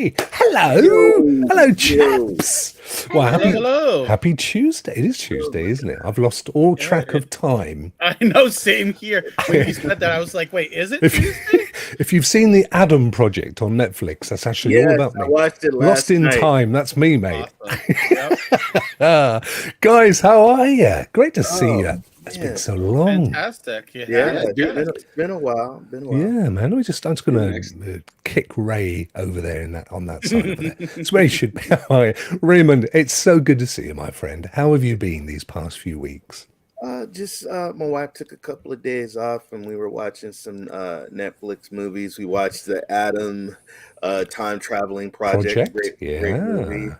Hey, hello. Yo, Hello, yo. chaps. Well, Hello. happy Tuesday. It is Tuesday, isn't it? I've lost all track of time. I know, same here. When you said that, I was like, wait, is it Tuesday? If you've seen the Adam Project on Netflix, that's actually all Yes, about I me. watched it Lost last in night. Time. That's me, mate. Awesome. Yep. Guys, how are you? Great to see you. It's been man. so long. Fantastic. Yeah, Yeah. it's been a while. Yeah, man. I'm just going to kick Ray over there on that side over there. It's where he should be. Hi, Raymond. It's so good to see you, my friend. How have you been these past few weeks? My wife took a couple of days off and we were watching some Netflix movies. We watched the Adam time traveling project. Great movie.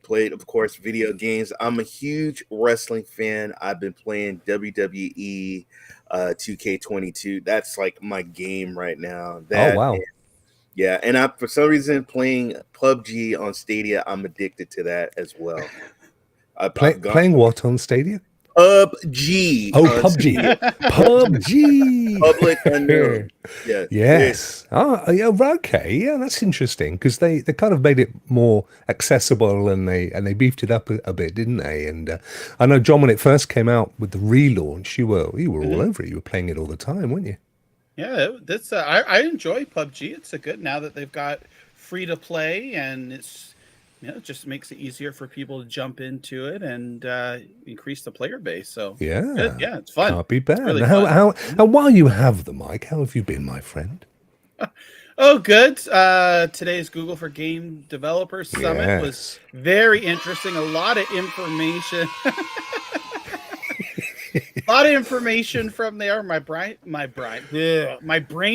Played, of course, video games. I'm a huge wrestling fan. I've been playing WWE 2K22. That's like my game right now. Oh, wow. And I, for some reason, playing PUBG on Stadia, I'm addicted to that as well. Playing what on Stadia? PUBG. Oh, PUBG. PUBG. Public unknown. Yeah. Yes. Oh, yeah. Okay. Yeah, that's interesting because they kind of made it more accessible and they beefed it up a bit, didn't they? And I know, John, when it first came out with the relaunch, you were all over it. You were playing it all the time, weren't you? Yeah, that's I enjoy PUBG. It's a good now that they've got free to play, and it's it just makes it easier for people to jump into it and increase the player base. So yeah, it's fun. Can't be bad. Really How while you have the mic, how have you been, my friend? Oh, good. Today's Google for Game Developers Summit was very interesting. A lot of information. A lot of information from there. My brain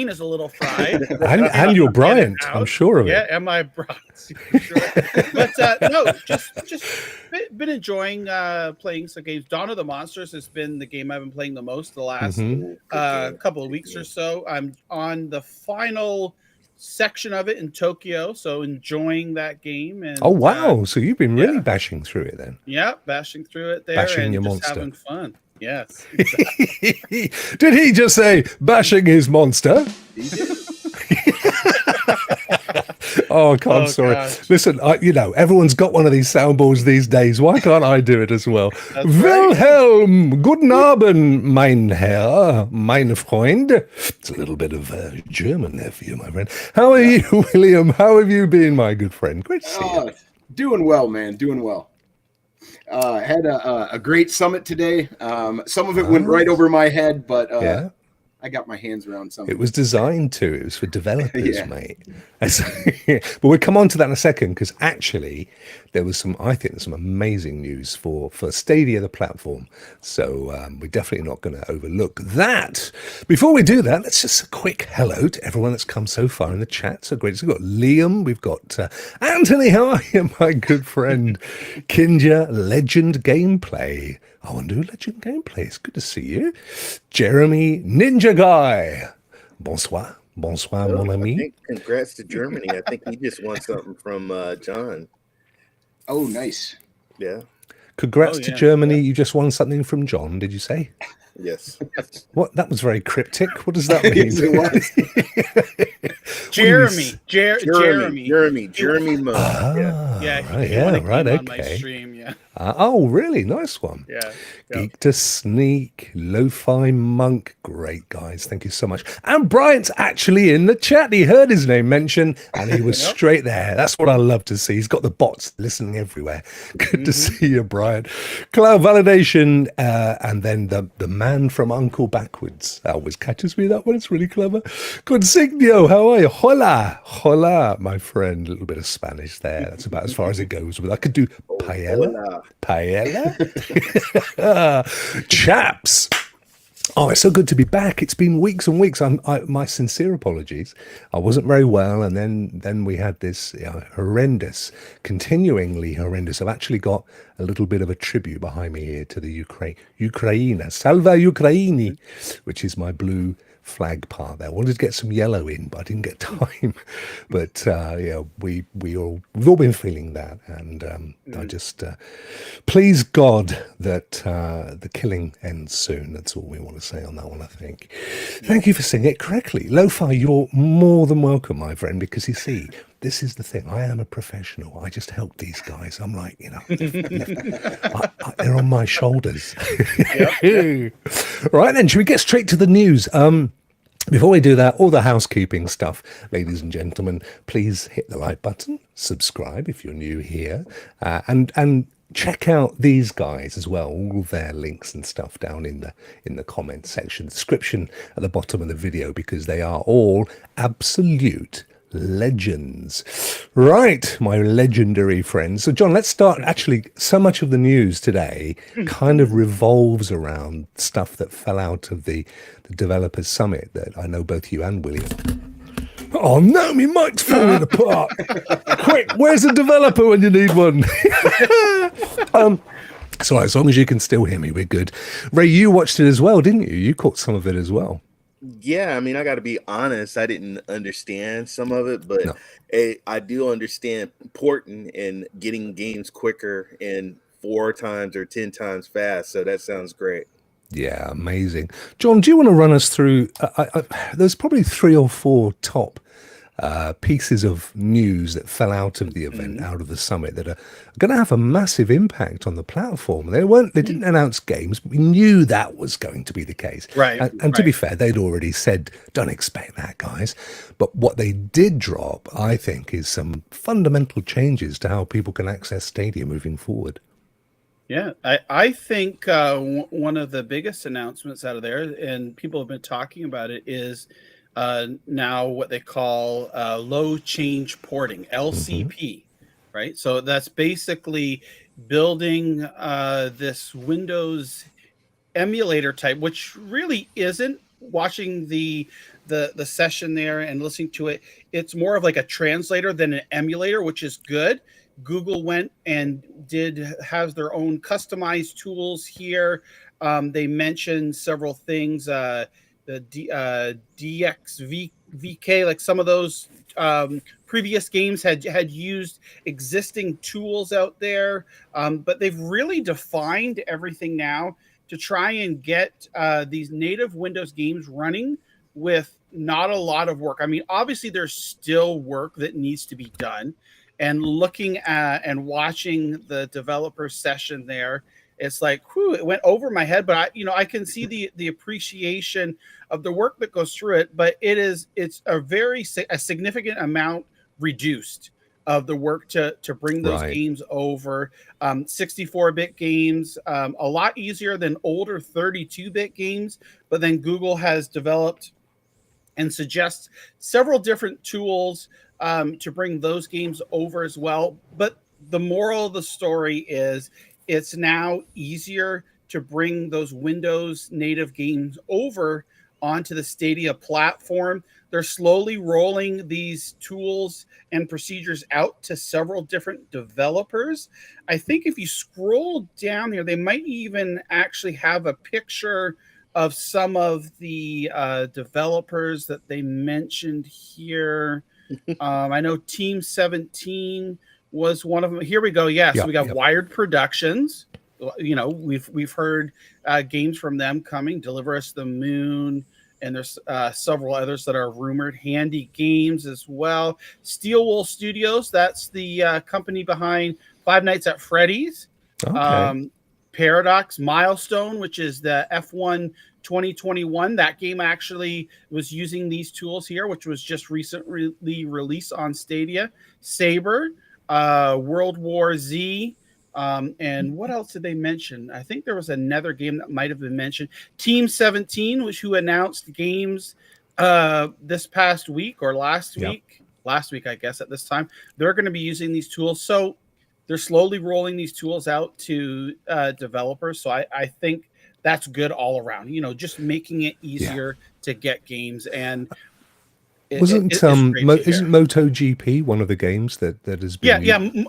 is a little fried. and you're Bryant, I'm sure of it. Yeah, and my Bryant. Sure. But no, just been enjoying playing some games. Dawn of the Monsters has been the game I've been playing the most the last couple of weeks or so. I'm on the final section of it in Tokyo, so enjoying that game. And oh wow, so you've been really bashing through it then? Yeah, bashing through it there, bashing and your just monster. having fun. Yes. Exactly. Did he just say bashing his monster? He did. Oh, God, I'm sorry. Gosh. Listen, everyone's got one of these soundboards these days. Why can't I do it as well? That's Wilhelm, guten Abend, mein Herr, mein Freund. It's a little bit of German there for you, my friend. How are you, William? How have you been, my good friend? Great to see you. Doing well, man. Doing well. Had a great summit today. Some of it went right over my head, but I got my hands around something. It was designed to. It was for developers, mate. But we'll come on to that in a second because actually there was some amazing news for Stadia, the platform. So we're definitely not going to overlook that. Before we do that, let's just a quick hello to everyone that's come so far in the chat. So great. So we've got Liam, we've got Anthony. How are you, my good friend? Kinja, Legend Gameplay. I want to do Legend Gameplay. It's good to see you. Jeremy, Ninja Guy. Bonsoir. Bonsoir, mon ami. Congrats to Germany. I think he just won something from John. Oh, nice. Yeah. Congrats to Germany. You just won something from John, did you say? Yes. What? That was very cryptic. What does that mean? Yes, it was. Jeremy Mo. Right. On my stream, oh, really? Nice one. Yeah. Geek to Sneak, Lo-Fi Monk. Great, guys. Thank you so much. And Bryant's actually in the chat. He heard his name mentioned and he was straight there. That's what I love to see. He's got the bots listening everywhere. Good to see you, Bryant. Cloud Validation, and then the man from Uncle Backwards. That always catches me, that one. It's really clever. Consignio, how are you? Hola. Hola, my friend. A little bit of Spanish there. That's about as far as it goes. I could do paella. Paella? Chaps. Oh, it's so good to be back. It's been weeks and weeks. My sincere apologies. I wasn't very well, and then we had this horrendous, continuingly horrendous. I've actually got a little bit of a tribute behind me here to the Ukraine. Salva Ukraini, which is my blue flag part there. I wanted to get some yellow in, but I didn't get time. But we've all been feeling that, and I just please God that the killing ends soon. That's all we want to say on that one, I think. Thank you for saying it correctly. Lo-Fi, you're more than welcome, my friend, because you see, this is the thing. I am a professional. I just help these guys. I'm like, they're on my shoulders. Yep. Right then, should we get straight to the news? Before we do that, all the housekeeping stuff, ladies and gentlemen, please hit the like button, subscribe if you're new here, and check out these guys as well. All their links and stuff down in the comments section, description at the bottom of the video, because they are all absolute legends. Right, my legendary friends. So John, let's start. Actually, so much of the news today kind of revolves around stuff that fell out of the developers summit that I know both you and William. Oh no, my mic's falling apart. Quick, where's the developer when you need one? So as long as you can still hear me, we're good. Ray, you watched it as well, didn't you? You caught some of it as well. Yeah, I mean, I got to be honest. I didn't understand some of it, but I do understand important in getting games quicker and 4 times or 10 times fast. So that sounds great. Yeah, amazing. John, do you want to run us through? There's probably 3 or 4 top pieces of news that fell out of the event, out of the summit, that are going to have a massive impact on the platform. They didn't announce games, but we knew that was going to be the case. Right. And to be fair, they'd already said, don't expect that, guys. But what they did drop, I think, is some fundamental changes to how people can access Stadia moving forward. Yeah, I think one of the biggest announcements out of there, and people have been talking about it, is now what they call low change porting, LCP, right? So that's basically building this Windows emulator type, which really isn't. Watching the session there and listening to it, it's more of like a translator than an emulator, which is good. Google went and have their own customized tools here. They mentioned several things, the DXVK, like some of those previous games had used existing tools out there, but they've really defined everything now to try and get these native Windows games running with not a lot of work. I mean, obviously there's still work that needs to be done. And looking at and watching the developer session there, it's like, whew, it went over my head. But I can see the appreciation of the work that goes through it. But it's a significant amount reduced of the work to bring those games over. 64-bit games, a lot easier than older 32-bit games. But then Google has developed and suggests several different tools to bring those games over as well. But the moral of the story is it's now easier to bring those Windows native games over onto the Stadia platform. They're slowly rolling these tools and procedures out to several different developers. I think if you scroll down here, they might even actually have a picture of some of the developers that they mentioned here. I know Team 17 was one of them. Here we go. Yeah, so we got Wired Productions. We've heard games from them coming. Deliver Us the Moon, and there's several others that are rumored. Handy Games as well. Steelwool Studios, that's the company behind Five Nights at Freddy's. Okay. Paradox, Milestone, which is the F1 2021. That game actually was using these tools here, which was just recently released on Stadia. Saber, World War Z, and what else did they mention? I think there was another game that might have been mentioned. Team 17, who announced games this past week or last week. Last week, I guess, at this time. They're going to be using these tools. So they're slowly rolling these tools out to developers. So I think that's good all around. Just making it easier to get games. And isn't MotoGP one of the games that has been?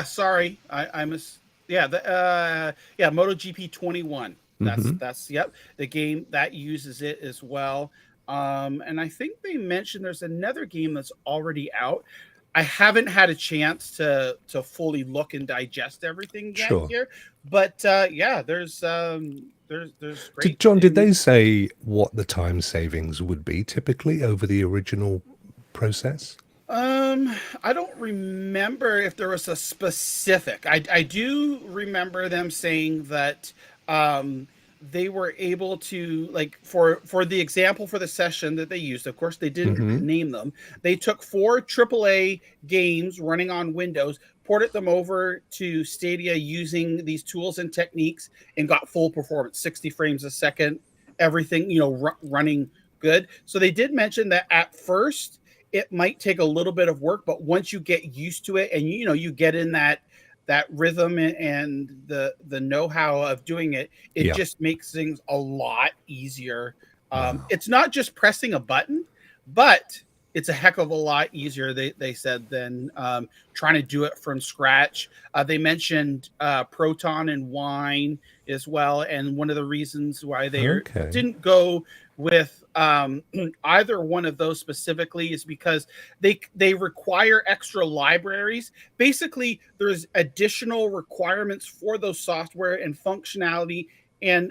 Sorry, I missed. MotoGP 21. That's the game that uses it as well. And I think they mentioned there's another game that's already out. I haven't had a chance to fully look and digest everything yet here, but there's great. John, did they say what the time savings would be typically over the original process? I don't remember if there was a specific. I do remember them saying that they were able to, like, for the example for the session that they used. Of course, they didn't name them. They took 4 AAA games running on Windows, ported them over to Stadia using these tools and techniques, and got full performance, 60 frames a second, everything, running good. So they did mention that at first it might take a little bit of work, but once you get used to it and you get in that rhythm and the know-how of doing it, it just makes things a lot easier. Wow. It's not just pressing a button, but it's a heck of a lot easier, they said, than trying to do it from scratch. They mentioned Proton and Wine as well, and one of the reasons why they didn't go with either one of those specifically is because they require extra libraries. Basically, there's additional requirements for those software and functionality, and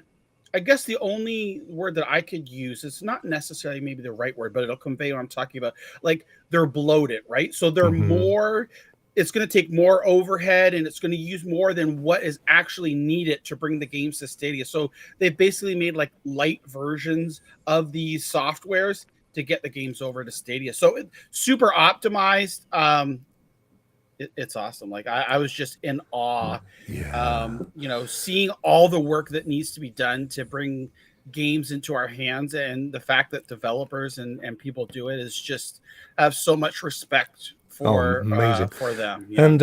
I guess the only word that I could use, it's not necessarily maybe the right word, but it'll convey what I'm talking about. Like, they're bloated, right? So they're more, it's going to take more overhead, and it's going to use more than what is actually needed to bring the games to Stadia. So they basically made like light versions of these softwares to get the games over to Stadia. So super optimized. It's awesome. Like, I was just in awe, seeing all the work that needs to be done to bring games into our hands, and the fact that developers and people do it is just, I have so much respect for them. Yeah. And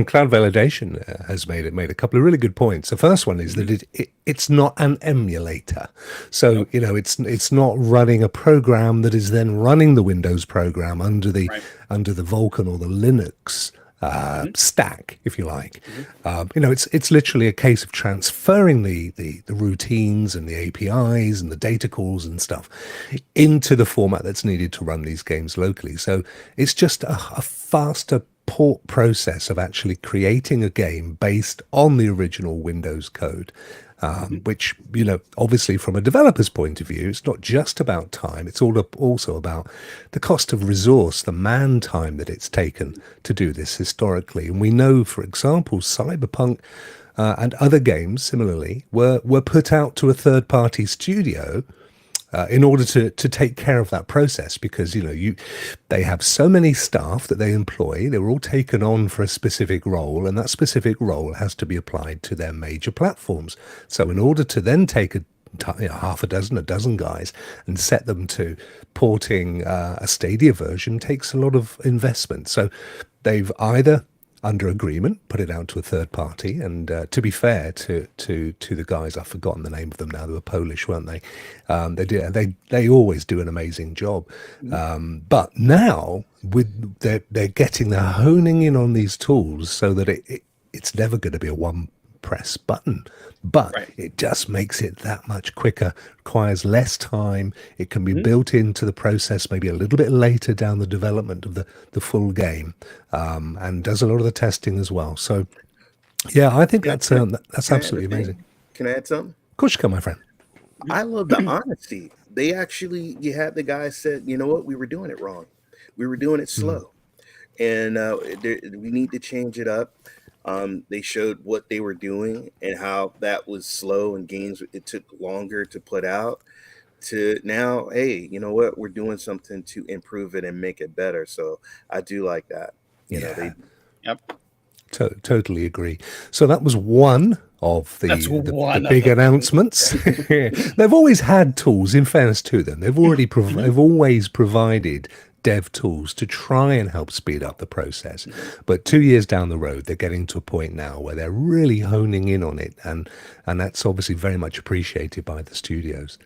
Cloud Validation has made a couple of really good points. The first one is that it's not an emulator, so it's not running a program that is then running the Windows program under the Vulkan or the Linux stack, if you like. It's literally a case of transferring the routines and the APIs and the data calls and stuff into the format that's needed to run these games locally. So it's just a faster port process of actually creating a game based on the original Windows code. Which, obviously from a developer's point of view, it's not just about time. It's also about the cost of resource, the man time that it's taken to do this historically. And we know, for example, Cyberpunk and other games similarly were put out to a third-party studio in order to take care of that process, because they have so many staff that they employ. They were all taken on for a specific role, and that specific role has to be applied to their major platforms. So in order to then take half a dozen guys and set them to porting a Stadia version takes a lot of investment. So they've either, under agreement, put it out to a third party, and to be fair to the guys, I've forgotten the name of them now. They were Polish, weren't they? They always do an amazing job. But now they're honing in on these tools so that it's never going to be a one press button, but it just makes it that much quicker, requires less time. It can be built into the process maybe a little bit later down the development of the full game, and does a lot of the testing as well. So yeah, I think that's absolutely amazing. Can I add something? Of course you can, my friend. I love the honesty. You had the guy said, you know what, we were doing it wrong. We were doing it slow, and we need to change it up. They showed what they were doing and how that was slow, and games it took longer to put out, to now, hey, you know what, we're doing something to improve it and make it better. So I do like that. Totally agree. So that was one of the big announcements. They've always had tools, in fairness to them. They've always provided dev tools to try and help speed up the process. But 2 years down the road, they're getting to a point now where they're really honing in on it, and that's obviously very much appreciated by the studios.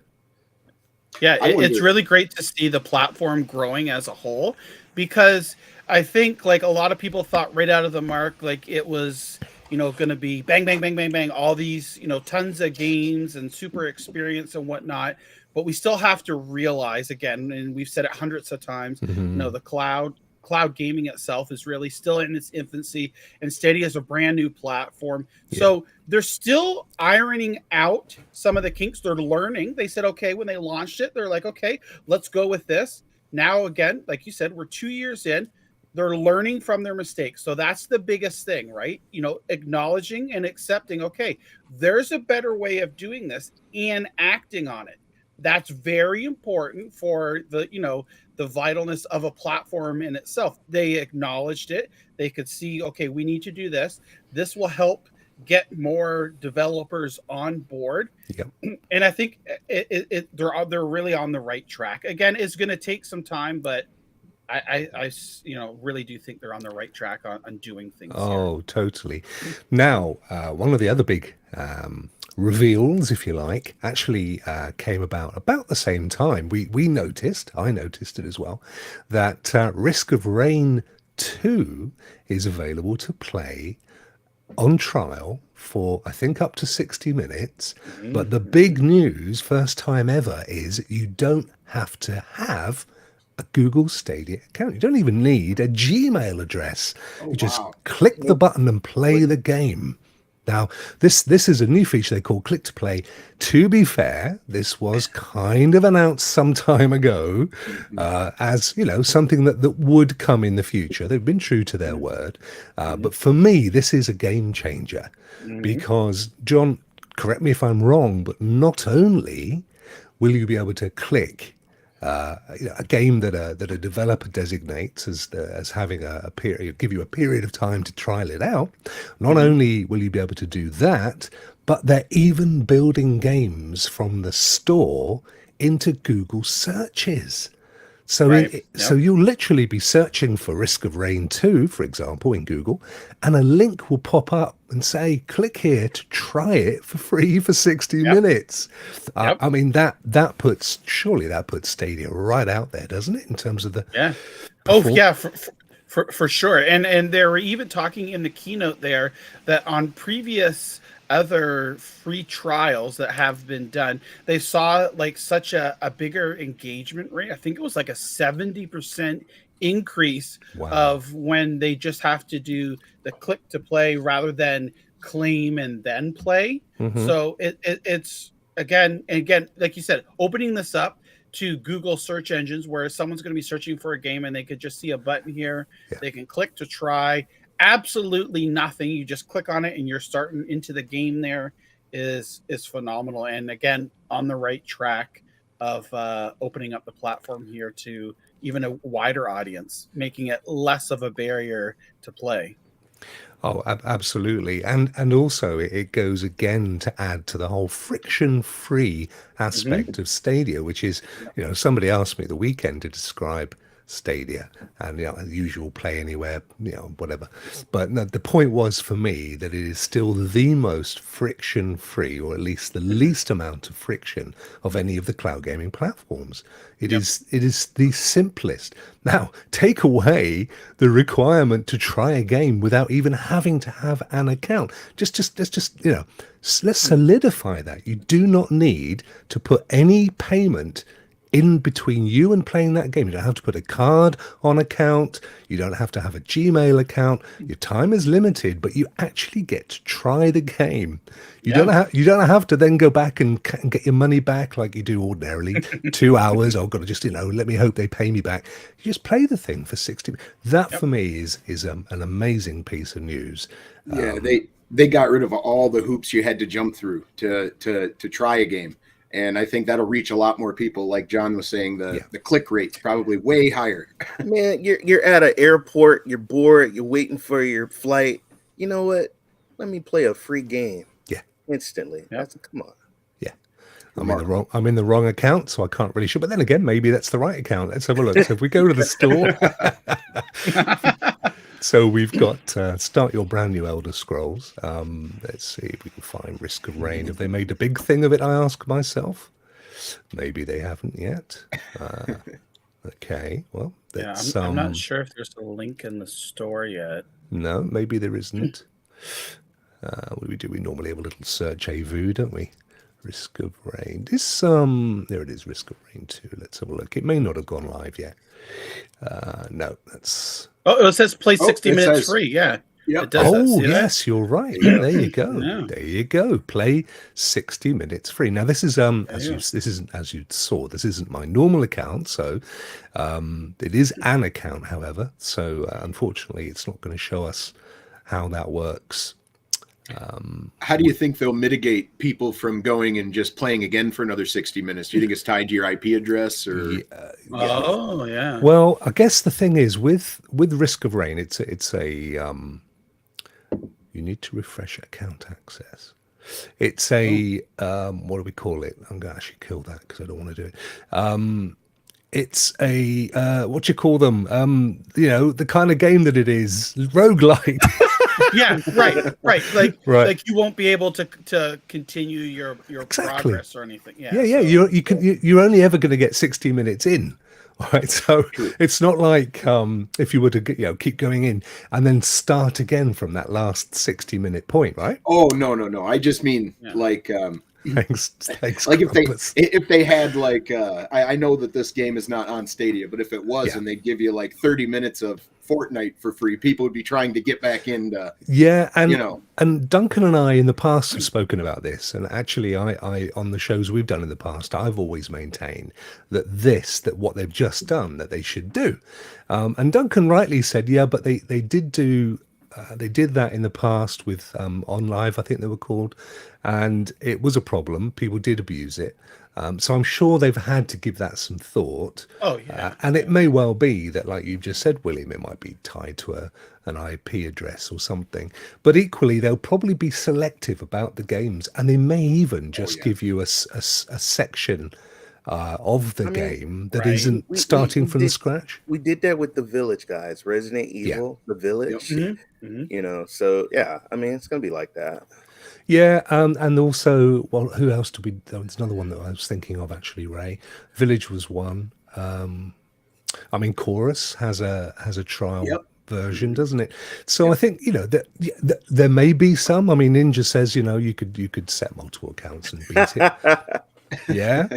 Yeah, it's really great to see the platform growing as a whole, because I think, like, a lot of people thought right out of the mark, like, it was, going to be bang, bang, bang, bang, bang, all these, tons of games and super experience and whatnot. But we still have to realize, again, and we've said it hundreds of times, the cloud gaming itself is really still in its infancy, and Stadia is a brand new platform. Yeah. So they're still ironing out some of the kinks. They're learning. They said, okay, when they launched it, they're like, okay, let's go with this. Now, again, like you said, we're 2 years in. They're learning from their mistakes. So that's the biggest thing, right? Acknowledging and accepting, okay, there's a better way of doing this and acting on it. That's very important for the vitalness of a platform in itself. They acknowledged it. They could see, okay, we need to do this. This will help get more developers on board. Yep. And I think they're really on the right track. Again, it's going to take some time, but I really do think they're on the right track on doing things. Oh, totally. Now, one of the other big reveals, if you like, actually came about the same time. I noticed it as well, that Risk of Rain 2 is available to play on trial for, I think, up to 60 minutes. But the big news, first time ever, is you don't have to have a Google Stadia account. You don't even need a Gmail address. You just click the button and play the game. Now, this is a new feature they call Click to Play. To be fair, this was kind of announced some time ago as, something that would come in the future. They've been true to their word. But for me, this is a game changer because, John, correct me if I'm wrong, but not only will you be able to click a game that a developer designates as having a period, give you a period of time to trial it out. Not only will you be able to do that, but they're even building games from the store into Google searches. So, so you'll literally be searching for Risk of Rain 2, for example, in Google, and a link will pop up and say, click here to try it for free for 60 minutes. I mean, that puts Stadia right out there, doesn't it, in terms of the... Yeah. Oh, yeah, for sure. And they were even talking in the keynote there that on previous other free trials that have been done, they saw like such a bigger engagement rate. I think it was like a 70% increase of when they just have to do the click to play rather than claim and then play. So it's again, like you said, opening this up to Google search engines where someone's going to be searching for a game and they could just see a button here. They can click to try. Absolutely nothing. You just click on it and you're starting into the game. There is phenomenal, and again on the right track of opening up the platform here to even a wider audience, making it less of a barrier to play. Oh, absolutely. And also it goes again to add to the whole friction-free aspect of Stadia, which is, somebody asked me the weekend to describe Stadia and the usual play anywhere, whatever. But no, the point was for me that it is still the most friction-free, or at least the least amount of friction of any of the cloud gaming platforms. It is the simplest. Now, take away the requirement to try a game without even having to have an account. Let's solidify that. You do not need to put any payment in between you and playing that game. You don't have to put a card on account. You don't have to have a Gmail account. Your time is limited, but you actually get to try the game. You don't have to then go back and get your money back like you do ordinarily. 2 hours. I've got to just let me hope they pay me back. You just play the thing for 60. That for me is an amazing piece of news. They got rid of all the hoops you had to jump through to try a game. And I think that'll reach a lot more people. Like John was saying, the click rate's probably way higher. Man, you're at an airport, you're bored, you're waiting for your flight. You know what? Let me play a free game. Yeah. Instantly. Come on. Yeah. I'm in the wrong account, so I can't really show. But then again, maybe that's the right account. Let's have a look. So if we go to the store. So we've got start your brand new Elder Scrolls. Let's see if we can find Risk of Rain. Have they made a big thing of it, I ask myself? Maybe they haven't yet. Okay, well, I'm not sure if there's a link in the store yet. No, maybe there isn't. What do? We normally have a little search AVU, don't we? Risk of Rain. This there it is, Risk of Rain 2. Let's have a look. It may not have gone live yet. No, that's... Oh, it says play 60 minutes free. Yeah. Yep. It does. Oh, See that? yes, you're right. Yeah, there you go. Yeah. There you go. Play 60 minutes free. Now, this is as you saw, this isn't my normal account, so it is an account, however. So unfortunately, it's not going to show us how that works. How do you think they'll mitigate people from going and just playing again for another 60 minutes? Do you think it's tied to your IP address or? Oh, yeah. Well, I guess the thing is with Risk of Rain, it's a you need to refresh account access. It's a what do we call it? I'm going to actually kill that because I don't want to do it. It's a what you call them? The kind of game that it is, roguelite. Yeah, right. Like you won't be able to continue your Exactly. progress or anything. Yeah. Yeah. So, You're only ever going to get 60 minutes in. Right, so it's not like if you were to keep going in and then start again from that last 60-minute point, right? Oh no! I just mean like Thanks. Like Crumpets. if they had like I know that this game is not on Stadia, but if it was and they'd give you like 30 minutes of Fortnite for free, people would be trying to get back into and Duncan and I in the past have spoken about this, and actually I on the shows we've done in the past, I've always maintained that what they've just done that they should do, and Duncan rightly said but they did do they did that in the past with On Live, I think they were called, and it was a problem. People did abuse it. So I'm sure they've had to give that some thought. Oh, yeah. And it may well be that, like you've just said, William, it might be tied to an IP address or something. But equally, they'll probably be selective about the games, and they may even just give you a section of the game that isn't starting from the scratch. We did that with the Village, guys. Resident Evil, the Village. Yep. Mm-hmm. So I mean, it's gonna be like that. Yeah, and also, well, who else did we? There's another one that I was thinking of actually. Ray, Village was one. I mean, Chorus has a trial version, doesn't it? So I think that there may be some. I mean, Ninja says you could set multiple accounts and beat it. Yeah,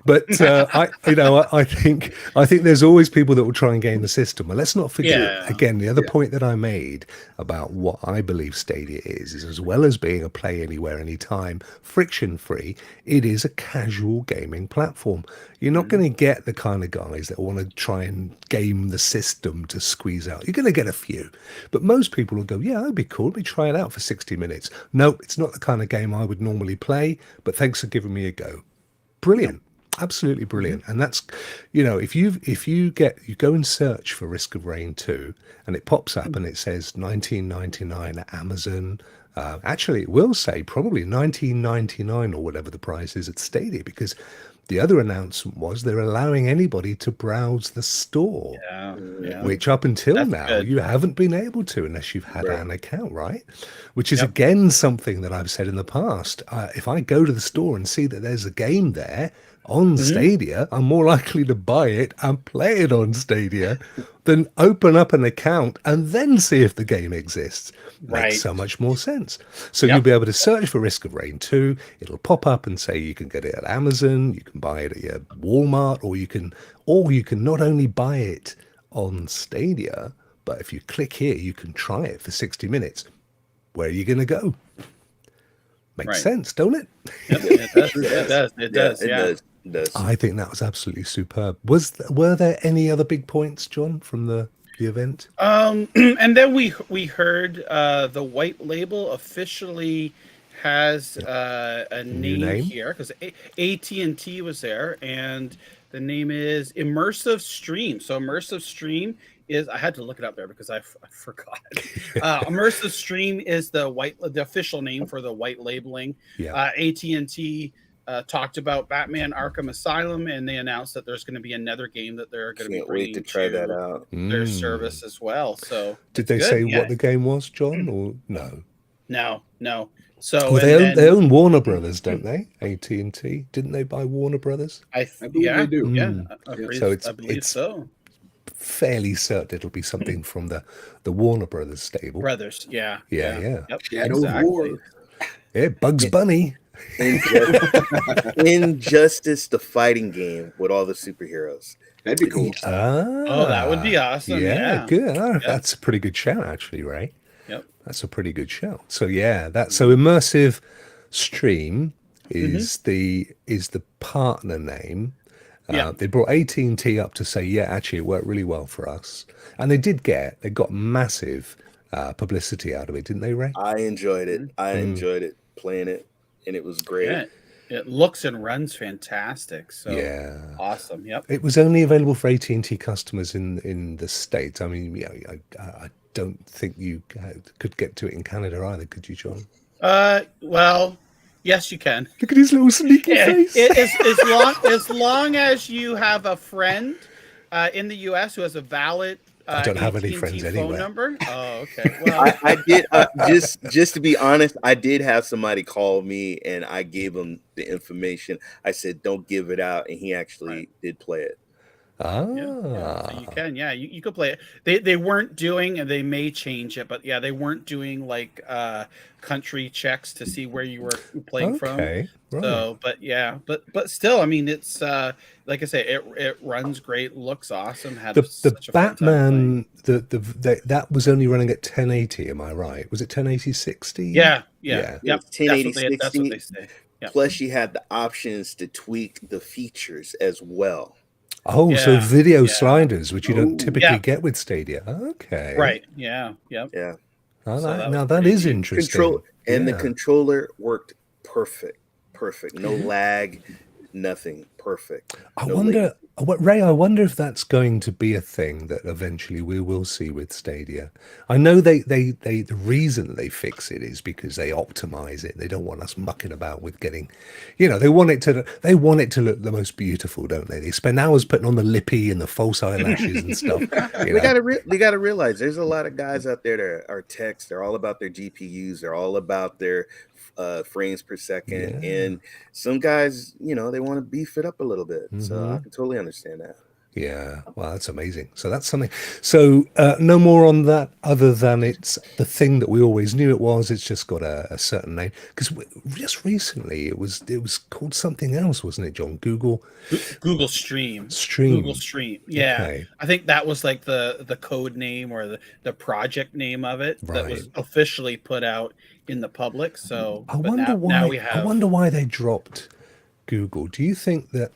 but I think there's always people that will try and game the system. And let's not forget again the other point that I made about what I believe Stadia is as well as being a play anywhere, anytime, friction free. It is a casual gaming platform. You're not going to get the kind of guys that want to try and game the system to squeeze out. You're going to get a few, but most people will go, yeah, that'd be cool. Let me try it out for 60 minutes. Nope, it's not the kind of game I would normally play, but thanks for giving me a go. Brilliant. Absolutely brilliant. And that's, if you go and search for Risk of Rain 2 and it pops up and it says $19.99 at Amazon. Actually, it will say probably $19.99 or whatever the price is at Stadia, because the other announcement was they're allowing anybody to browse the store, which up until now you haven't been able to unless you've had an account, right? Which is again something that I've said in the past. If I go to the store and see that there's a game there on Stadia, I'm more likely to buy it and play it on Stadia than open up an account and then see if the game exists. Makes so much more sense. So you'll be able to search for Risk of Rain 2. It'll pop up and say you can get it at Amazon, you can buy it at your Walmart, or you can not only buy it on Stadia, but if you click here, you can try it for 60 minutes. Where are you going to go? Makes sense, don't it? Yep, it does. It does. I think that was absolutely superb. Were there any other big points, John, from the event? And then we heard the white label officially has a name here, because AT&T was there, and the name is Immersive Stream. So Immersive Stream is, I had to look it up there because I forgot. Immersive Stream is the official name for the white labeling. AT&T talked about Batman Arkham Asylum, and they announced that there's going to be another game that they're going to be bringing to try that out. Their service as well. So did they say what the game was, John, or no? No. So they own Warner Brothers, don't they? AT&T, didn't they buy Warner Brothers? I believe they do. Yeah, so I believe so. Fairly certain it'll be something from the Warner Brothers stable. Brothers, yeah. Yep. Shadow of War. Yeah, Bugs Bunny. Injustice, the fighting game with all the superheroes. That'd be cool. Oh, that would be awesome. Yeah, good. That's a pretty good shout, actually, Ray. Yep. That's a pretty good show. So yeah, so Immersive Stream is the partner name. They brought AT&T up to say, yeah, actually it worked really well for us, and they got massive publicity out of it, didn't they, Ray? I enjoyed it. I enjoyed it playing it, and it was great. Yeah. It looks and runs fantastic. So yeah, awesome. Yep. It was only available for AT&T customers in the States. I mean, yeah, I don't think you could get to it in Canada either, could you, John? Well, yes, you can. Look at his little sneaky face. As long as you have a friend in the U.S. who has a valid I don't have any AT&T friends phone anywhere. number. Oh, okay. Well, I did just to be honest, I did have somebody call me, and I gave him the information. I said, "Don't give it out," and he actually did play it. So you can, you could play it. They weren't doing, and they may change it, but yeah, they weren't doing like country checks to see where you were playing from. Right. So, but still, I mean, it's like I say, it runs great, looks awesome. Had the Batman, that was only running at 1080. Am I right? Was it 1080 60? Yeah. 1080 60. That's what they say. Yep. Plus, you had the options to tweak the features as well. Oh, so video sliders, which you don't typically get with Stadia. Okay. Right. Yeah. Yeah. Now that is interesting. The controller worked perfect. No lag, nothing. Perfect. I wonder, Ray, if that's going to be a thing that eventually we will see with Stadia. I know the reason that they fix it is because they optimize it. They don't want us mucking about with getting, they want it to look the most beautiful, don't they? They spend hours putting on the lippy and the false eyelashes and stuff. They gotta realize there's a lot of guys out there that are techs. They're all about their GPUs. They're all about their frames per second, and some guys, they want to beef it up a little bit. So I can totally understand that. Yeah, well, that's amazing. So that's something. So no more on that, other than it's the thing that we always knew it was. It's just got a certain name, because just recently it was called something else, wasn't it, John? Google Stream. Google Stream. Yeah, okay. I think that was like the code name or the project name of it that was officially put out in the public. So I wonder why they dropped Google. Do you think that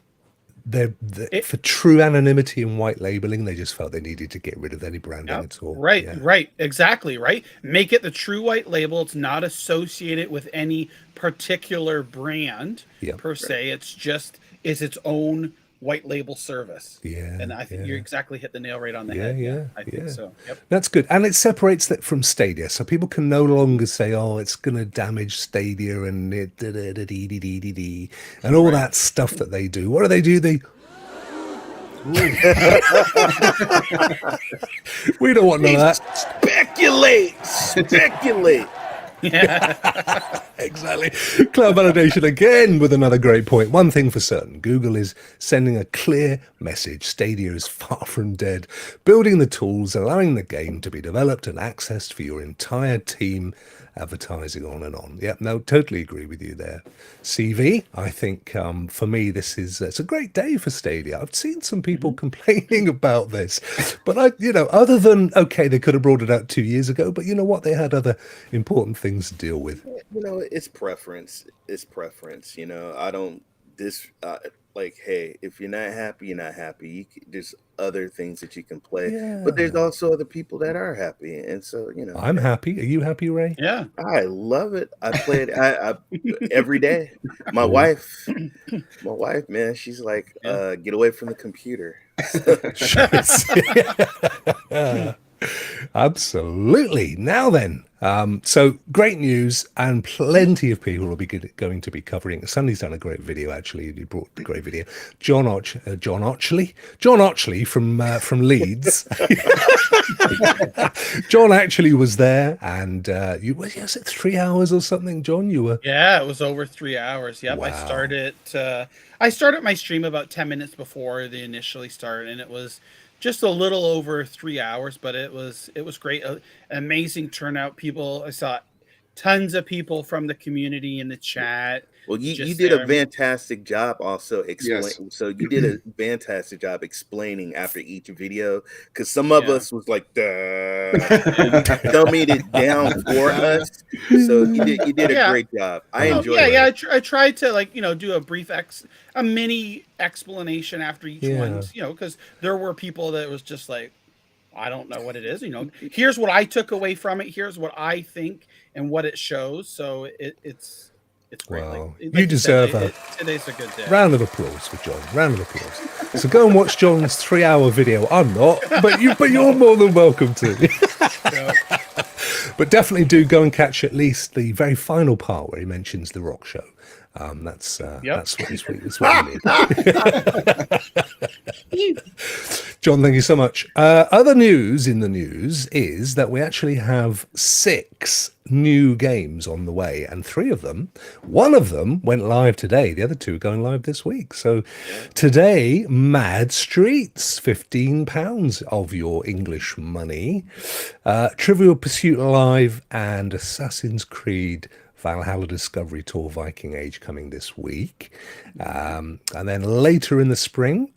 for true anonymity and white labeling, they just felt they needed to get rid of any branding at all? Right, exactly, right. Make it the true white label. It's not associated with any particular brand per se. It's its own white label service. And I think you exactly hit the nail right on the head. I think so. Yep. That's good. And it separates that from Stadia, so people can no longer say, oh, it's going to damage Stadia and and all that stuff that they do. What do? They we don't want none of that. Speculate. Yeah, exactly. Cloud validation again with another great point. One thing for certain, Google is sending a clear message. Stadia is far from dead. Building the tools, allowing the game to be developed and accessed for your entire team, advertising on and on. Yep, no, totally agree with you there. CV, I think for me, it's a great day for Stadia. I've seen some people complaining about this, but other than, okay, they could have brought it out 2 years ago, but you know what? They had other important things to deal with. It's preference. I don't hey, if you're not happy, you're not happy. There's other things that you can play, but there's also other people that are happy, and so I'm happy. Are you happy, Ray? Yeah, I love it. I play it I every day. My wife, man, she's like, get away from the computer. Absolutely. Now then, so great news, and plenty of people will be going to be covering. Sunny's done a great video, actually. He brought the great video. John Otchley from Leeds. John actually was there, and was it 3 hours or something, John? You were? Yeah, it was over 3 hours. Yep. Wow. I started my stream about 10 minutes before they initially started, and it was just a little over 3 hours, but it was great. Amazing turnout. People, I saw tons of people from the community in the chat. Well, you did a fantastic job also explaining. Yes. So you did a fantastic job explaining after each video, because some of us was like, duh. You dummied it down for us. So you did a great job. I enjoyed it. Yeah, I tried to, like, do a brief a mini explanation after each one, because there were people that was just like, I don't know what it is. Here's what I took away from it. Here's what I think and what it shows. So it's great. Well, like you deserve today's a good day. Round of applause for John. Round of applause. So go and watch John's 3-hour video. I'm not, but you're more than welcome to. But definitely do go and catch at least the very final part where he mentions the Rokk show. That's what he's what you need. John, thank you so much. Other news in the news is that we actually have 6 new games on the way, and 3 of them, one of them went live today. The other 2 are going live this week. So today, Mad Streets, £15 of your English money, Trivial Pursuit Live, and Assassin's Creed Valhalla Discovery Tour Viking Age coming this week. And then later in the spring,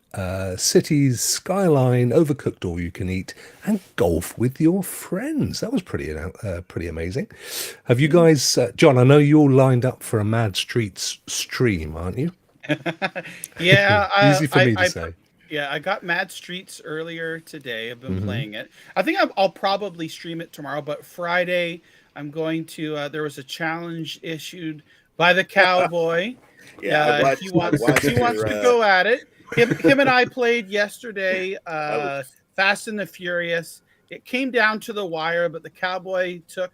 Cities, Skyline, Overcooked All You Can Eat, and Golf with Your Friends. That was pretty amazing. Have you guys, John, I know you're lined up for a Mad Streets stream, aren't you? Yeah. Easy for me to say. Yeah, I got Mad Streets earlier today. I've been playing it. I think I'll probably stream it tomorrow, but Friday I'm going to, there was a challenge issued by the cowboy. He wants to go at it. Him and I played yesterday, Fast and the Furious. It came down to the wire, but the cowboy took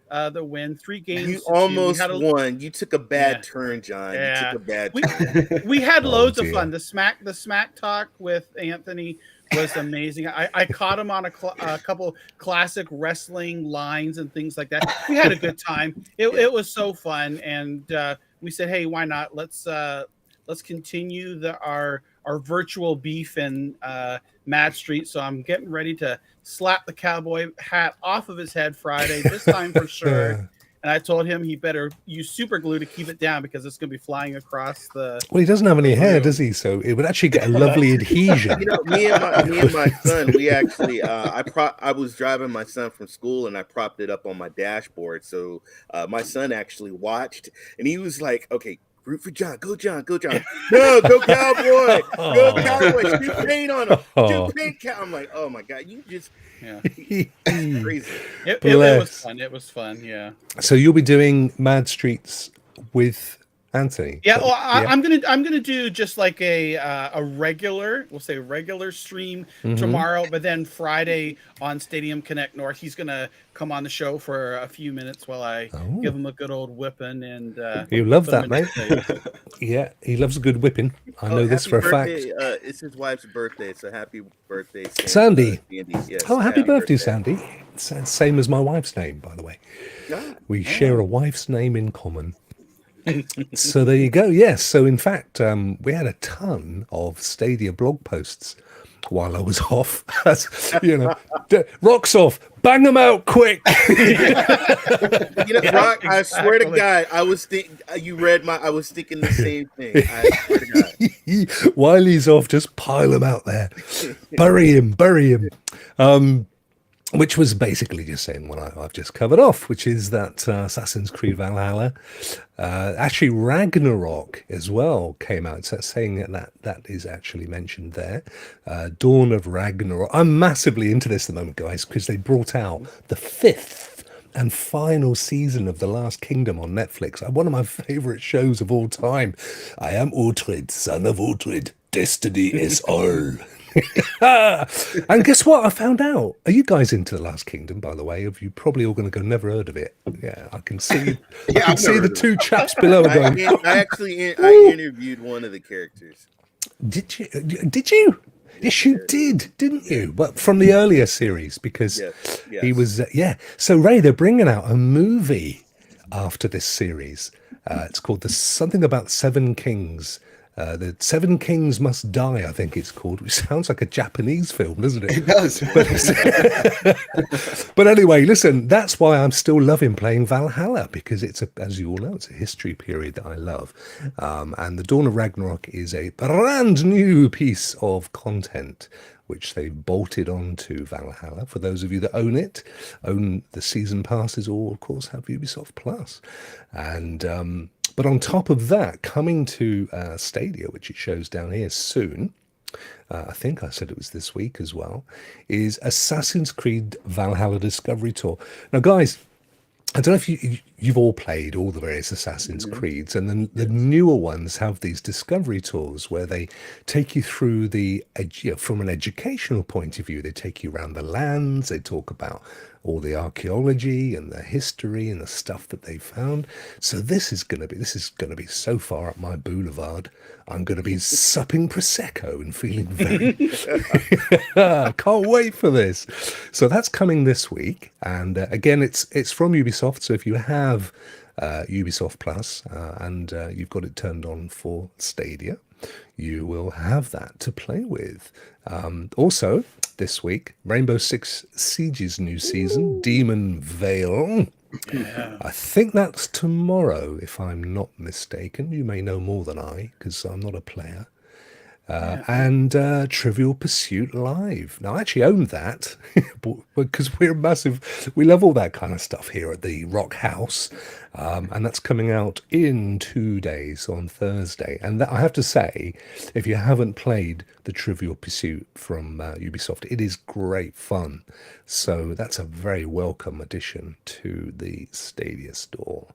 the win. 3 games. You almost won. You took a bad turn, John. Yeah. You took a bad turn. We had loads of fun. The smack talk with Anthony was amazing. I caught him on a couple classic wrestling lines and things like that. We had a good time. It was so fun, and we said, hey, why not? Let's continue our virtual beef in Mad Street. So I'm getting ready to slap the cowboy hat off of his head Friday, this time for sure. And I told him he better use super glue to keep it down because it's going to be flying across the. Well, he doesn't have any hair, does he? So it would actually get a lovely adhesion. Me and my son, we actually, I was driving my son from school and I propped it up on my dashboard. So my son actually watched and he was like, okay, root for John. Go, John. Go, John. No, go, Cowboy. Go, Cowboy. Shoot paint on him. Shoot paint. I'm like, oh, my God. You just... Yeah. Crazy. It was fun. It was fun, yeah. So you'll be doing Mad Streets with Anthony? Yeah, well, I'm gonna do just like a regular, we'll say regular stream tomorrow, but then Friday on Stadium Connect North, he's gonna come on the show for a few minutes while I give him a good old whipping. And you love that, mate. Yeah, he loves a good whipping. I know this for a fact. It's his wife's birthday, so happy birthday, Sandy. Yes, oh, happy birthday, Sandy. It's the same as my wife's name, by the way. We share a wife's name in common. So there you go. Yes. So in fact, we had a ton of Stadia blog posts while I was off. Rokk's off. Bang them out quick. Rokk, I swear to God, I was thinking I was thinking the same thing. I swear to God. While he's off, just pile him out there. Bury him. Which was basically just saying what I've just covered off, which is that Assassin's Creed Valhalla, actually Ragnarok as well came out. So saying that is actually mentioned there. Dawn of Ragnarok. I'm massively into this at the moment, guys, because they brought out the 5th and final season of The Last Kingdom on Netflix. One of my favorite shows of all time. I am Uhtred, son of Uhtred. Destiny is all. And guess what? I found out. Are you guys into The Last Kingdom, by the way? Have you probably all going to go, never heard of it? Yeah, I can see. I can see the 2 chaps below going. I interviewed one of the characters. Did you? Yes, you did, didn't you? But from the earlier series, because he was. So Ray, they're bringing out a movie after this series. It's called something about 7 Kings. The Seven Kings Must Die, I think it's called, which sounds like a Japanese film, doesn't it? It does. But anyway, listen, that's why I'm still loving playing Valhalla, because it's, as you all know, it's a history period that I love. And the Dawn of Ragnarok is a brand new piece of content which they bolted onto Valhalla. For those of you that own it, own the season passes, or of course have Ubisoft Plus. And but on top of that, coming to Stadia, which it shows down here soon, I think I said it was this week as well, is Assassin's Creed Valhalla Discovery Tour. Now, guys, I don't know if you've all played all the various Assassin's Creeds, and then the newer ones have these discovery tours where they take you through from an educational point of view. They take you around the lands. They talk about all the archaeology and the history and the stuff that they found. So this is going to be so far up my boulevard. I'm going to be supping prosecco and feeling very can't wait for this. So that's coming this week, and again, it's from Ubisoft. So if you have Ubisoft Plus and you've got it turned on for Stadia, you will have that to play with. Also, this week, Rainbow Six Siege's new season, Demon Vale. Yeah. I think that's tomorrow, if I'm not mistaken. You may know more than I, because I'm not a player. And Trivial Pursuit Live. Now, I actually own that because we love all that kind of stuff here at the Rokk House. And that's coming out in 2 days on Thursday. And I have to say, if you haven't played the Trivial Pursuit from Ubisoft, it is great fun. So that's a very welcome addition to the Stadia store.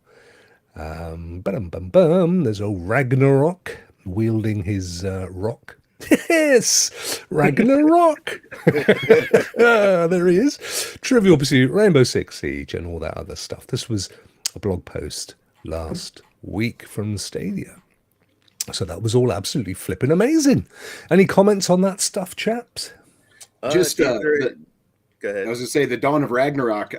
There's old Ragnarok wielding his rock. Yes, Ragnarok. There he is. Trivial Pursuit, Rainbow Six Siege, and all that other stuff. This was a blog post last week from Stadia. So that was all absolutely flipping amazing. Any comments on that stuff, chaps? Just go ahead. I was going to say, the Dawn of Ragnarok.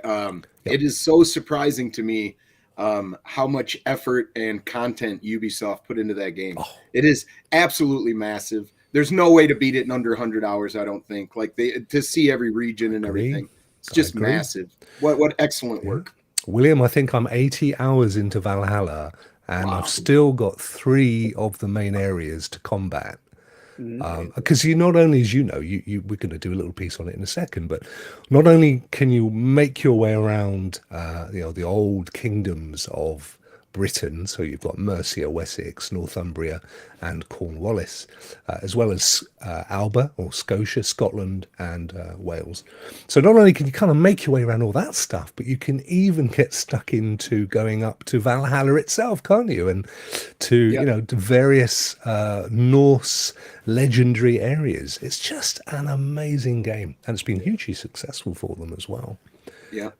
It is so surprising to me how much effort and content Ubisoft put into that game. It is absolutely massive. There's no way to beat it in under 100 hours, I don't think. To see every region and everything, it's just massive. What excellent work. William, I think I'm 80 hours into Valhalla, and I've still got 3 of the main areas to combat. Because you not only, as you know, we're going to do a little piece on it in a second, but not only can you make your way around, the old kingdoms of Britain, so you've got Mercia, Wessex, Northumbria, and Cornwallis, as well as Alba or Scotia, Scotland, and Wales. So not only can you kind of make your way around all that stuff, but you can even get stuck into going up to Valhalla itself, can't you? And to to various Norse legendary areas. It's just an amazing game, and it's been hugely successful for them as well. Yeah.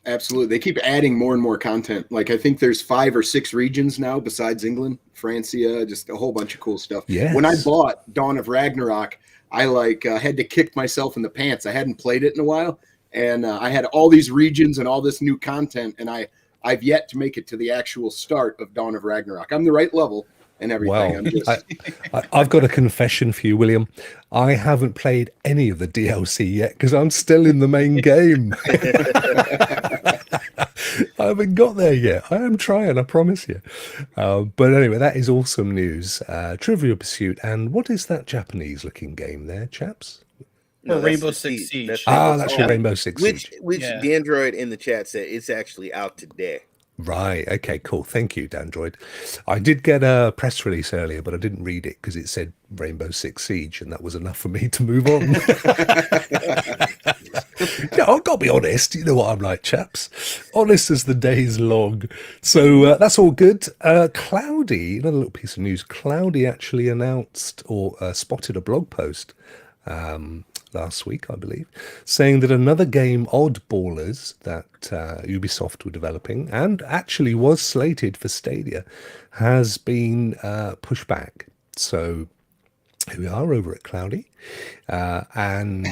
Absolutely. They keep adding more and more content. I think there's 5 or 6 regions now besides England, Francia, just a whole bunch of cool stuff. Yes. When I bought Dawn of Ragnarok, I had to kick myself in the pants. I hadn't played it in a while, and I had all these regions and all this new content, and I've yet to make it to the actual start of Dawn of Ragnarok. I'm the right level and everything. Well, I've got a confession for you, William. I haven't played any of the DLC yet because I'm still in the main game. I haven't got there yet. I am trying, I promise you. But anyway, that is awesome news. Trivial Pursuit. And what is that Japanese-looking game there, chaps? Rainbow Six Siege. That's your Rainbow Six Siege. Which the Android in the chat said it's actually out today. Right. Okay, cool. Thank you, Dandroid. I did get a press release earlier, but I didn't read it because it said Rainbow Six Siege, and that was enough for me to move on. I've got to be honest. You know what I'm like, chaps. Honest as the day's long. So that's all good. Cloudy, another little piece of news. Cloudy actually announced or spotted a blog post last week, I believe, saying that another game, Oddballers, that Ubisoft were developing and actually was slated for Stadia, has been pushed back. So Here we are over at Cloudy. And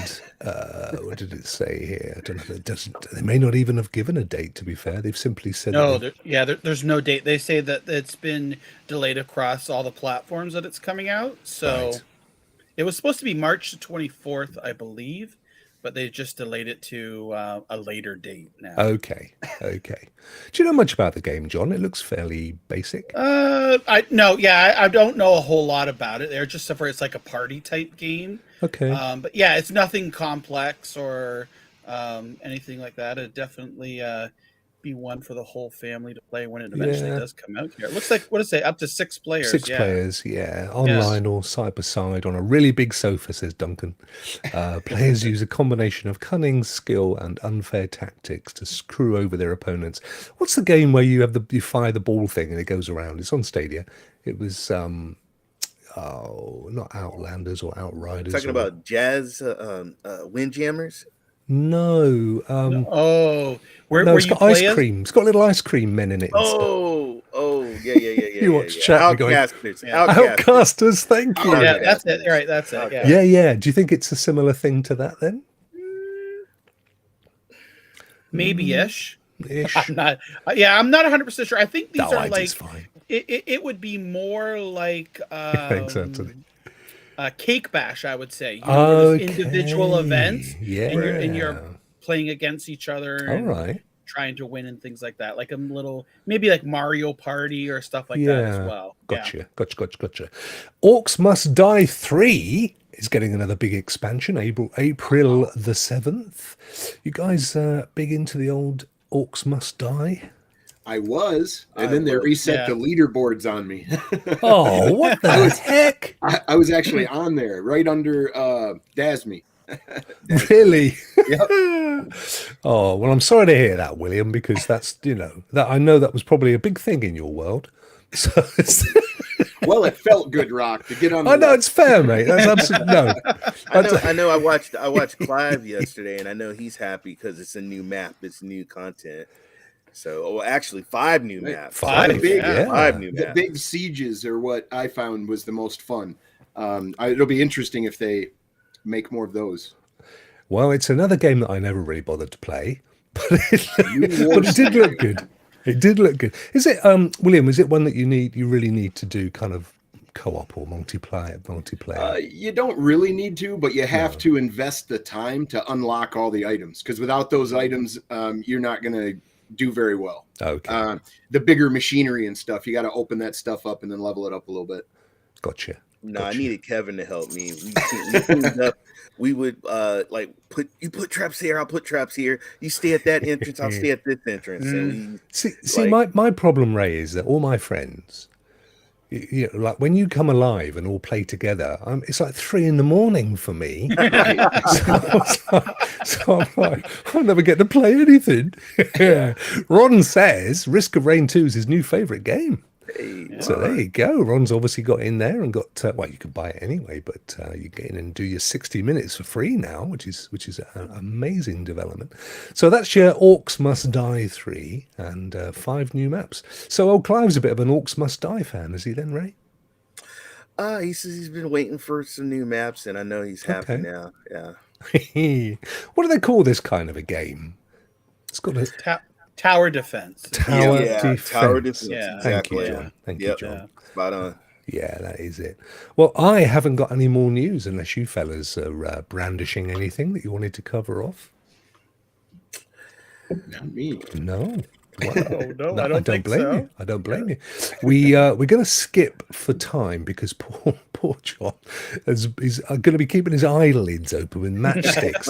what did it say here? I don't know. They may not even have given a date, to be fair. They've simply said... No, there's no date. They say that it's been delayed across all the platforms that it's coming out. So it was supposed to be March the 24th, I believe, but they just delayed it to a later date now. Okay. Do you know much about the game, John? It looks fairly basic. I don't know a whole lot about it. They're just it's like a party type game. Okay. But yeah, it's nothing complex or anything like that. It definitely be one for the whole family to play when it eventually does come out here. It looks like, what does it say, up to 6 players? 6 players, online or side by side on a really big sofa, says Duncan. Players use a combination of cunning, skill, and unfair tactics to screw over their opponents. What's the game where you fire the ball thing and it goes around? It's on Stadia. It was not Outlanders or Outriders. Talking about Jazz Windjammers? No. Where it's you got ice cream. It's got little ice cream men in it. Yeah. You watch chat. Outcasters. Thank you. Yeah, that's it. Right, that's it. Yeah. Do you think it's a similar thing to that then? Maybe-ish. I'm not 100% sure. I think these are like fine. It would be more like exactly. Cake Bash, I would say. There's individual events, and you're playing against each other. All right. Trying to win and things like that, like a little, maybe like Mario Party or stuff like that as well. Gotcha. Orcs Must Die 3 is getting another big expansion, April the 7th. You guys big into the old Orcs Must Die? I was, and then they reset the leaderboards on me. Oh, what the heck? I was actually on there, right under Dasmy. Really? Yep. Oh, well, I'm sorry to hear that, William, because that's, that I know that was probably a big thing in your world. So well, it felt good, Rokk, to get on. I know it's fair, mate. That's absolutely no. I know. I watched Clive yesterday, and I know he's happy because it's a new map, it's new content. So, actually, 5 new maps. 5 new maps. The big sieges are what I found was the most fun. It'll be interesting if they make more of those. Well, it's another game that I never really bothered to play, but it did look good. It did look good. Is it, William? Is it one that you really need to do kind of co-op or multiplayer? You don't really need to, but you have to invest the time to unlock all the items, because without those items, you're not going to do very well. Okay. The bigger machinery and stuff, you got to open that stuff up and then level it up a little bit. Gotcha. No, I needed Kevin to help me. We cleaned up. We would put traps here, I'll put traps here. You stay at that entrance, I'll stay at this entrance. And see, my problem, Ray, is that all my friends, like when you come alive and all play together, it's like 3 a.m. for me. so I'm like, I'll never get to play anything. Ron says Risk of Rain 2 is his new favorite game. So there you go. Ron's obviously got in there and got you could buy it anyway, but you get in and do your 60 minutes for free now, which is an amazing development. So that's your Orcs Must Die 3 and 5 new maps. So old Clive's a bit of an Orcs Must Die fan, is he then, Ray? He says he's been waiting for some new maps, and I know he's happy now. Yeah. What do they call this kind of a game? It's got a Tower defense. Tower defense. Yeah, Thank exactly. you, John. Thank you, John. Yeah. Spot on. Yeah, that is it. Well, I haven't got any more news unless you fellas are brandishing anything that you wanted to cover off. Not me. No. Wow. No, I don't blame so. you. I don't blame you. We're going to skip for time because poor John is going to be keeping his eyelids open with matchsticks,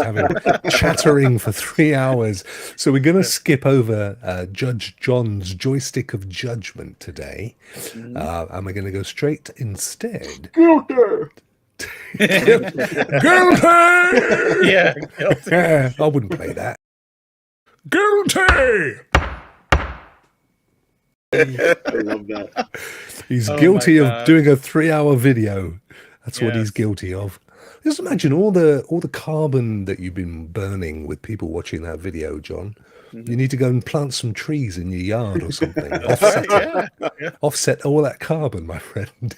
chattering for 3 hours. So we're going to skip over Judge John's joystick of judgment today, and we're going to go straight instead. Guilty. Guilty. Yeah, guilty. I wouldn't play that. Guilty. I love that. He's guilty of doing a 3-hour video. That's what he's guilty of. Just imagine all the carbon that you've been burning with people watching that video, John. You need to go and plant some trees in your yard or something. Offset all that carbon, my friend.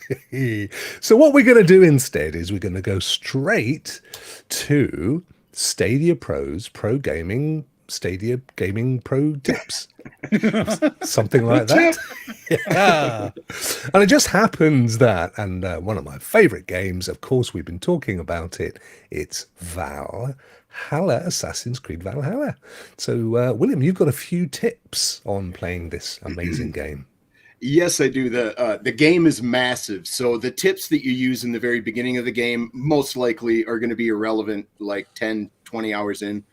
So what we're going to do instead is we're going to go straight to Stadia Pro's Pro Gaming Stadia Gaming Pro tips. Something like that. Yeah. And it just happens that, and one of my favorite games, of course, we've been talking about it, it's Valhalla, Assassin's Creed Valhalla. So, William, you've got a few tips on playing this amazing game. Yes, I do. The game is massive. So the tips that you use in the very beginning of the game most likely are going to be irrelevant like 10, 20 hours in.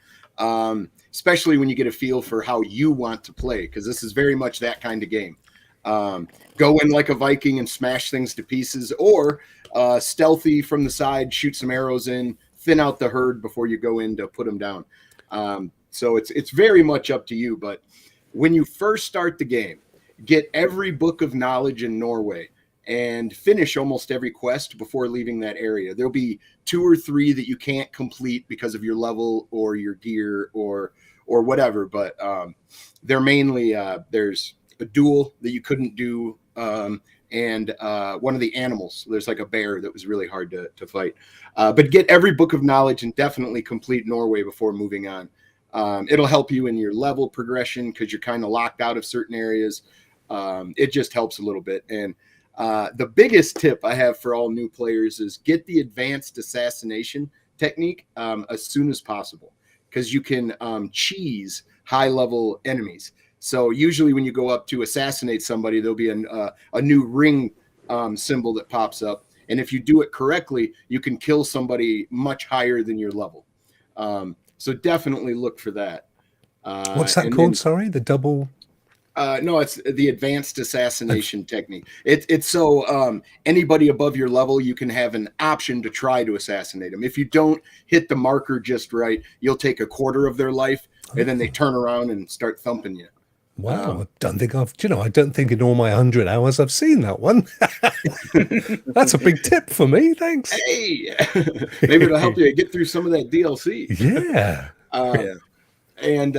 Especially when you get a feel for how you want to play, because this is very much that kind of game. Go in like a Viking and smash things to pieces, or stealthy from the side, shoot some arrows in, thin out the herd before you go in to put them down. So it's very much up to you. But when you first start the game, get every book of knowledge in Norway and finish almost every quest before leaving that area. There'll be 2 or 3 that you can't complete because of your level or your gear or whatever, but they're mainly there's a duel that you couldn't do, and one of the animals, there's like a bear that was really hard to fight, but get every book of knowledge and definitely complete Norway before moving on. It'll help you in your level progression because you're kind of locked out of certain areas. It just helps a little bit. And the biggest tip I have for all new players is get the advanced assassination technique as soon as possible, because you can cheese high-level enemies. So usually when you go up to assassinate somebody, there'll be a new ring symbol that pops up. And if you do it correctly, you can kill somebody much higher than your level. So definitely look for that. What's that called? Sorry, the double... No, it's the advanced assassination technique. It's so anybody above your level, you can have an option to try to assassinate them. If you don't hit the marker just right, you'll take a quarter of their life, and then they turn around and start thumping you. Wow, I don't think I don't think in all my 100 hours I've seen that one. That's a big tip for me. Thanks. Hey, maybe it'll help you get through some of that DLC. Yeah. Yeah. And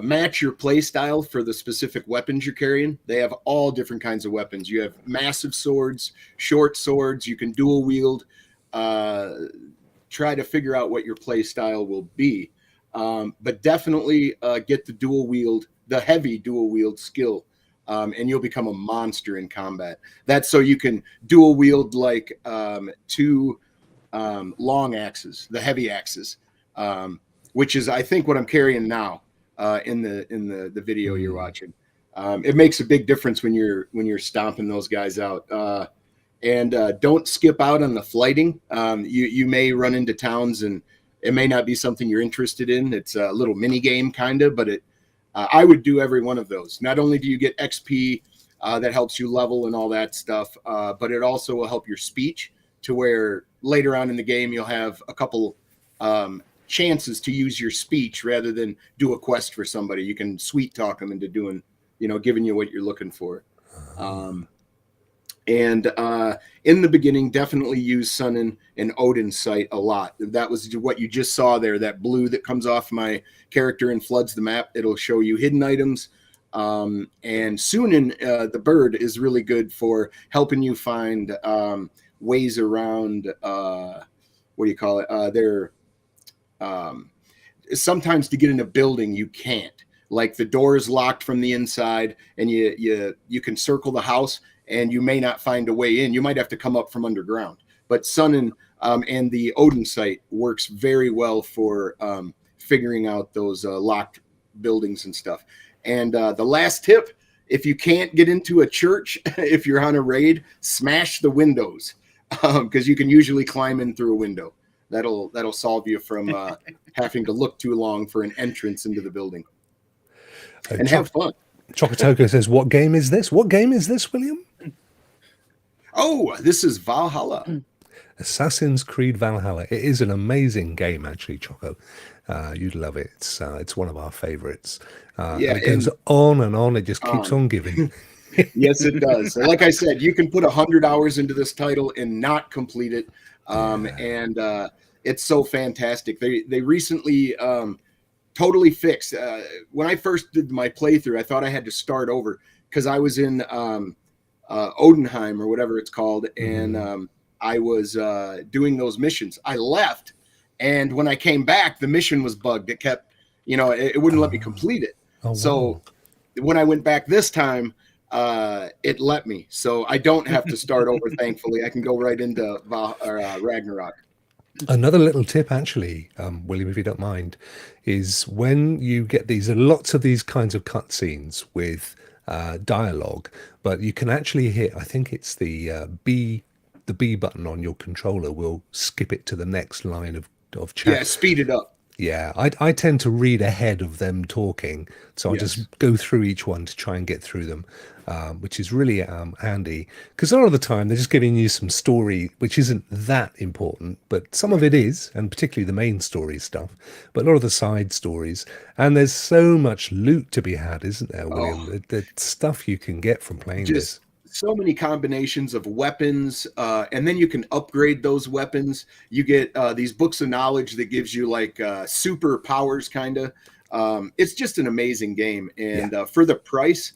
match your play style for the specific weapons you're carrying. They have all different kinds of weapons. You have massive swords, short swords. You can dual wield. Try to figure out what your play style will be. But definitely get the dual wield, the heavy dual wield skill, and you'll become a monster in combat. That's so you can dual wield like 2 long axes, the heavy axes. Which is, I think, what I'm carrying now in the video you're watching. It makes a big difference when you're stomping those guys out. And don't skip out on the flighting. You may run into towns, and it may not be something you're interested in. It's a little mini game, kind of, but I would do every one of those. Not only do you get XP that helps you level and all that stuff, but it also will help your speech to where later on in the game you'll have a couple chances to use your speech rather than do a quest for somebody. You can sweet talk them into doing, giving you what you're looking for. And in the beginning, definitely use Sun and Odin's sight a lot. That was what you just saw there, that blue that comes off my character and floods the map. It'll show you hidden items. And Sunan, the bird, is really good for helping you find ways around, what do you call it? They're sometimes to get in a building you can't, like the door is locked from the inside, and you can circle the house and you may not find a way in. You might have to come up from underground. But Sun and the Odin site works very well for figuring out those locked buildings and stuff. And the last tip, if you can't get into a church, if you're on a raid, smash the windows, because you can usually climb in through a window. That'll solve you from having to look too long for an entrance into the building. And have fun. Chocotoko says, "What game is this? What game is this, William?" Oh, this is Valhalla. Assassin's Creed Valhalla. It is an amazing game, actually, Choco. You'd love it. It's one of our favorites. It goes on and on. It just keeps on giving. Yes, it does. Like I said, you can put 100 hours into this title and not complete it. and it's so fantastic. They recently totally fixed. When I first did my playthrough, I thought I had to start over because I was in Odenheim or whatever it's called, and I was doing those missions. I left, and when I came back, the mission was bugged. It kept, it wouldn't let me complete it. So when I went back this time, it let me. So I don't have to start over, thankfully. I can go right into Ragnarok. Another little tip, actually, William, if you don't mind, is when you get lots of these kinds of cutscenes with dialogue, but you can actually hit, I think it's the B button on your controller will skip it to the next line of chat. Yeah, speed it up. Yeah, I tend to read ahead of them talking, so I just go through each one to try and get through them, which is really handy, because a lot of the time they're just giving you some story which isn't that important, but some of it is, and particularly the main story stuff, but a lot of the side stories, and there's so much loot to be had, isn't there, William? The stuff you can get from playing this. So many combinations of weapons, and then you can upgrade those weapons. You get these books of knowledge that gives you like super powers, kind of. It's just an amazing game, and for the price,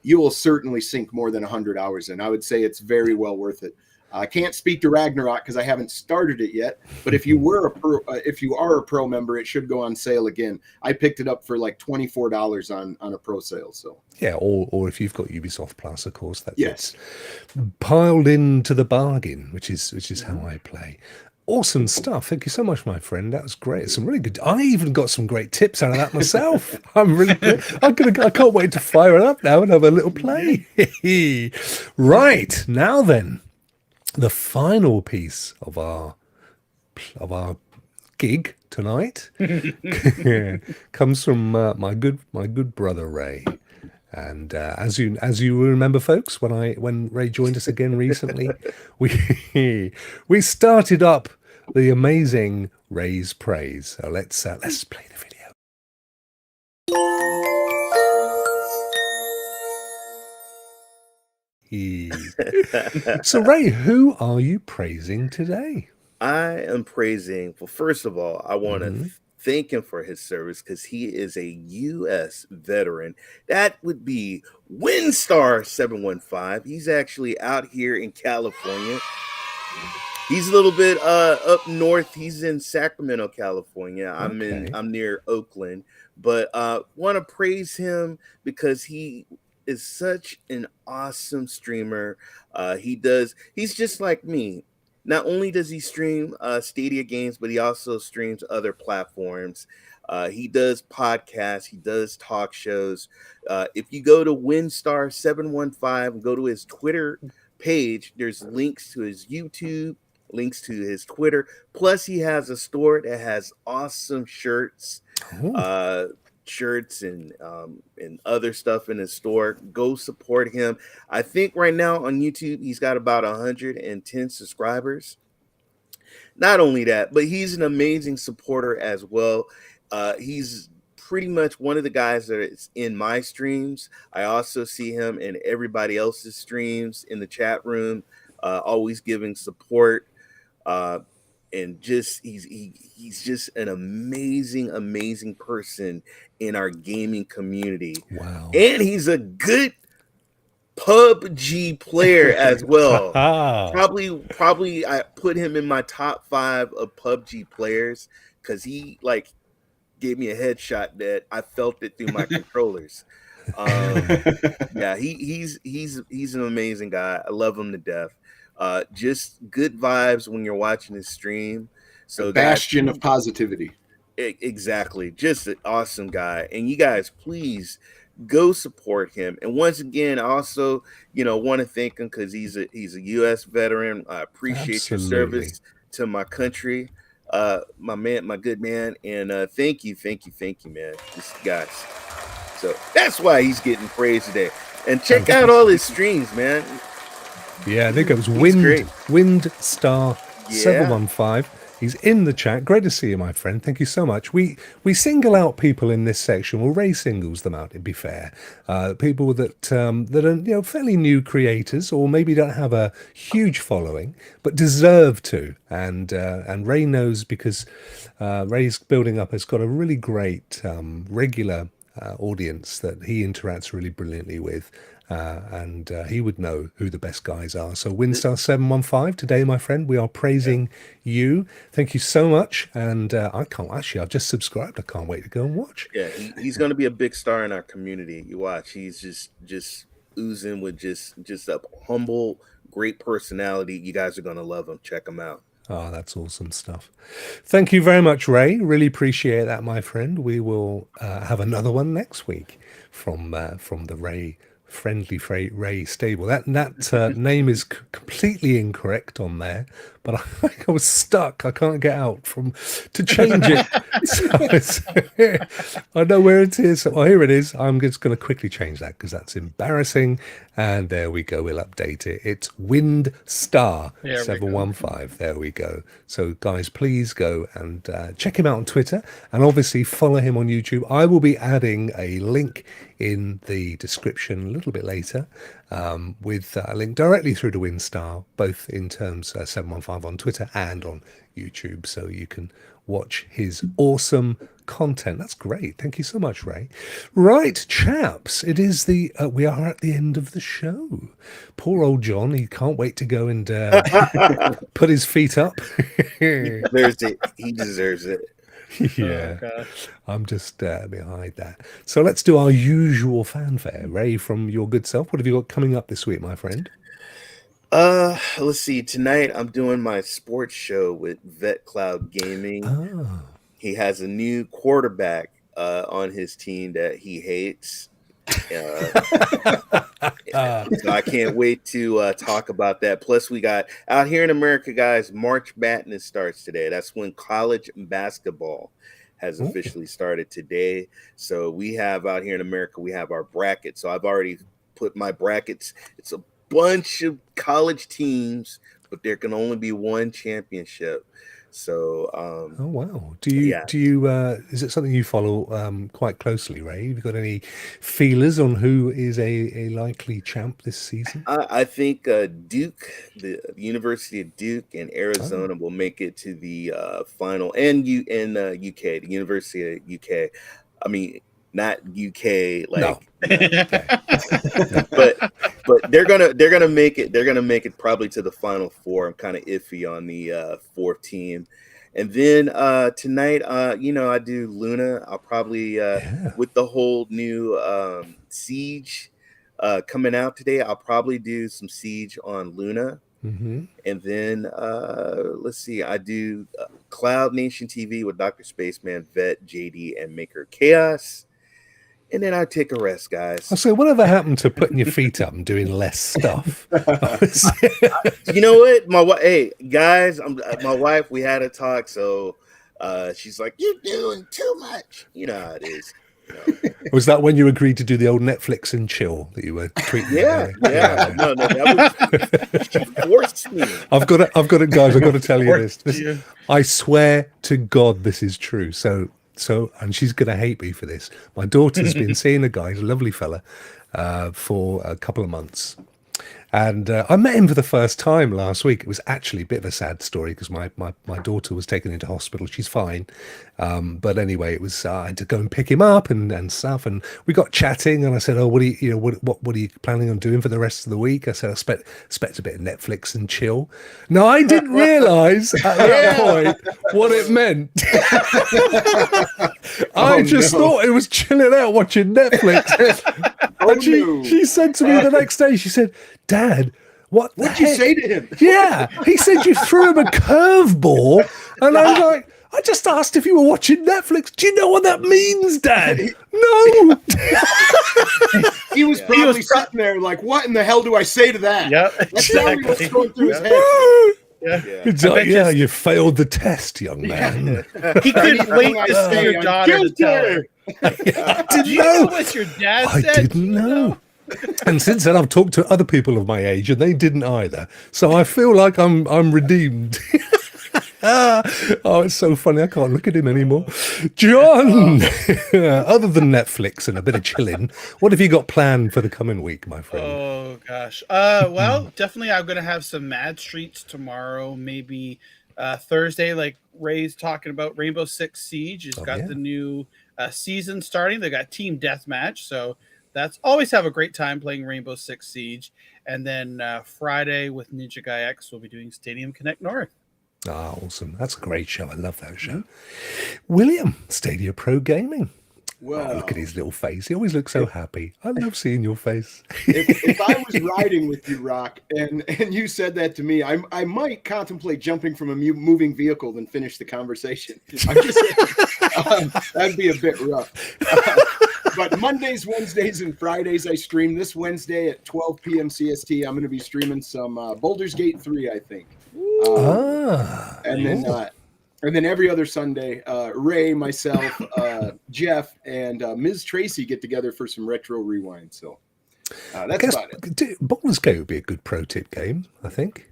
you will certainly sink more than 100 hours in. I would say it's very well worth it. I can't speak to Ragnarok because I haven't started it yet. But if you are a pro member, it should go on sale again. I picked it up for like $24 on a pro sale. So yeah, or if you've got Ubisoft Plus, of course, that's piled into the bargain, which is how I play. Awesome stuff. Thank you so much, my friend. That was great. Some really good. I even got some great tips out of that myself. I'm really good. I can't wait to fire it up now and have a little play. Right now, then. The final piece of our gig tonight comes from my good brother Ray, and as you remember, folks, when Ray joined us again recently, we started up the amazing Ray's Praise. So let's play the video. So, Ray, who are you praising today? I am praising, well, first of all, I want to thank him for his service because he is a U.S. veteran. That would be Windstar715. He's actually out here in California. He's a little bit up north. He's in Sacramento, California. I'm near Oakland, but want to praise him because he is such an awesome streamer. He's just like me. Not only does he stream Stadia games, but he also streams other platforms. He does podcasts, he does talk shows. If you go to Windstar715 and go to his Twitter page, there's links to his YouTube, links to his Twitter. Plus, he has a store that has awesome shirts. Shirts and other stuff in his store. Go support him. I think right now on YouTube he's got about 110 subscribers. Not only that, but he's an amazing supporter as well. He's pretty much one of the guys that is in my streams. I also see him in everybody else's streams in the chat room, always giving support. And just he's just an amazing person in our gaming community. Wow. And he's a good PUBG player as well. Probably I put him in my top 5 of PUBG players because he like gave me a headshot that I felt it through my controllers. Yeah, he's an amazing guy. I love him to death. Just good vibes when you're watching his stream. So a bastion of positivity. Exactly. Just an awesome guy. And you guys, please go support him. And once again, I also, want to thank him because he's a U.S. veteran. I appreciate your service to my country, my good man. And thank you, man. This guys. So that's why he's getting praised today. And check out all his streams, man. Yeah, I think it was Windstar715. He's in the chat. Great to see you, my friend. Thank you so much. We single out people in this section. Well, Ray singles them out, to be fair. People that that are fairly new creators, or maybe don't have a huge following, but deserve to. And Ray knows, because Ray's building up, has got a really great regular audience that he interacts really brilliantly with. And he would know who the best guys are. So Winstar715, today, my friend, we are praising you. Thank you so much. And I've just subscribed. I can't wait to go and watch. Yeah, he's going to be a big star in our community. You watch. He's just oozing with just a humble, great personality. You guys are going to love him. Check him out. Oh, that's awesome stuff. Thank you very much, Ray. Really appreciate that, my friend. We will have another one next week from the Friendly Ray stable. That name is completely incorrect on there, but I was stuck. I can't get out to change it. So I know where it is. Well, here it is. I'm just going to quickly change that because that's embarrassing. And there we go. We'll update it. It's Windstar 715. There we go. So guys, please go and check him out on Twitter, and obviously follow him on YouTube. I will be adding a link in the description a little bit later, with a link directly through to Windstar, both in terms 715 on Twitter and on YouTube, so you can watch his awesome content. That's great. Thank you so much, Ray. Right, chaps, it is we are at the end of the show. Poor old John, he can't wait to go and put his feet up. He deserves it. He deserves it. Yeah, oh, I'm just behind that. So let's do our usual fanfare. Ray, from your good self, what have you got coming up this week, my friend? Let's see. Tonight I'm doing my sports show with Vet Cloud Gaming. Oh. He has a new quarterback on his team that he hates. So I can't wait to talk about that. Plus, we got out here in America, guys, March Madness starts today. That's when college basketball has officially started today. So we have out here in America, we have our brackets. So I've already put my brackets. It's a bunch of college teams, but there can only be one championship. So oh wow, do you is it something you follow quite closely, Ray? Have you got any feelers on who is a likely champ this season? I think Duke, the University of Duke and Arizona will make it to the final, and UK, the University of UK. I mean, not UK, like no. but they're gonna make it. They're gonna make it probably to the Final Four. I'm kind of iffy on the fourth team. And then tonight, I do Luna. I'll probably with the whole new Siege coming out today, I'll probably do some Siege on Luna. Mm-hmm. And then let's see, I do Cloud Nation TV with Dr. Spaceman, Vet, JD, and Maker Chaos. And then I take a rest, guys. So whatever happened to putting your feet up and doing less stuff? You know what? Hey, guys, my wife, we had a talk. So she's like, "You're doing too much." You know how it is. Was that when you agreed to do the old Netflix and chill that you were tweeting? Yeah. No, that was, she forced me. I've got it, guys. I've got to tell you this. I swear to God, this is true. So, and she's going to hate me for this. My daughter's been seeing a guy, he's a lovely fella, for a couple of months. And I met him for the first time last week. It was actually a bit of a sad story because my daughter was taken into hospital. She's fine. But anyway, it was I had to go and pick him up and stuff. And we got chatting and I said, "Oh, what are you planning on doing for the rest of the week?" I said, "I expect a bit of Netflix and chill." No, I didn't realize at that point what it meant. I just thought it was chilling out watching Netflix. And she said to me the next day, she said, "Dad, what'd you say to him?" Yeah, he said you threw him a curveball. And I was like, "I just asked if you were watching Netflix. Do you know what that means, Dad?" No. He was probably sitting there like, "What in the hell do I say to that?" Yep. That's probably what's going through his head. It's like, you failed the test, young man. He couldn't wait to see your daughter to tell her. I didn't Do you know what your dad said? I didn't know. And since then, I've talked to other people of my age, and they didn't either. So I feel like I'm redeemed. Oh, it's so funny. I can't look at him anymore. John, other than Netflix and a bit of chilling, what have you got planned for the coming week, my friend? Oh, gosh. Well, definitely I'm going to have some Mad Streets tomorrow, maybe Thursday, like Ray's talking about. Rainbow Six Siege has got the new season starting. They got Team Deathmatch, so that's always have a great time playing Rainbow Six Siege. And then Friday with Ninja Guy X, we'll be doing Stadium Connect North. Ah, awesome. That's a great show. I love that show. William, Stadia Pro Gaming. Well, look at his little face. He always looks so happy. I love seeing your face. If I was riding with you, Rokk, and you said that to me, I might contemplate jumping from a moving vehicle and finish the conversation. That'd be a bit rough. But Mondays, Wednesdays, and Fridays I stream. This Wednesday at 12 p.m. CST, I'm going to be streaming some Baldur's Gate 3, I think. And then every other Sunday, Ray, myself, Jeff, and Ms. Tracy get together for some retro rewind. So that's about it. Baldur's Gate would be a good pro tip game, I think.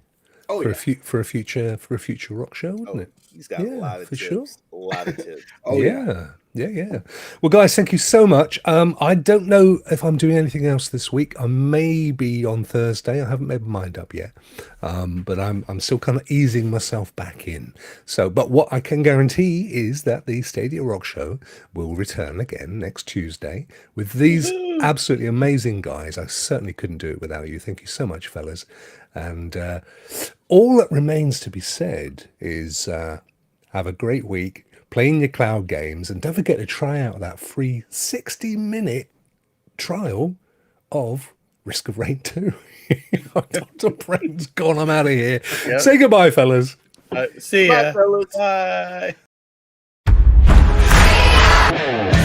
Oh, for a future Rokk show, wouldn't it? He's got a lot of tips. Sure. A lot of tips. Yeah. Well, guys, thank you so much. I don't know if I'm doing anything else this week. I may be on Thursday. I haven't made my mind up yet. But I'm still kind of easing myself back in. But what I can guarantee is that the Stadia Rokk show will return again next Tuesday with these absolutely amazing guys. I certainly couldn't do it without you. Thank you so much, fellas. And all that remains to be said is have a great week playing your cloud games, and don't forget to try out that free 60-minute trial of Risk of Rain 2. Dr. Brain's gone. I'm out of here. Yep. Say goodbye, fellas. See ya. Bye, fellas. Bye.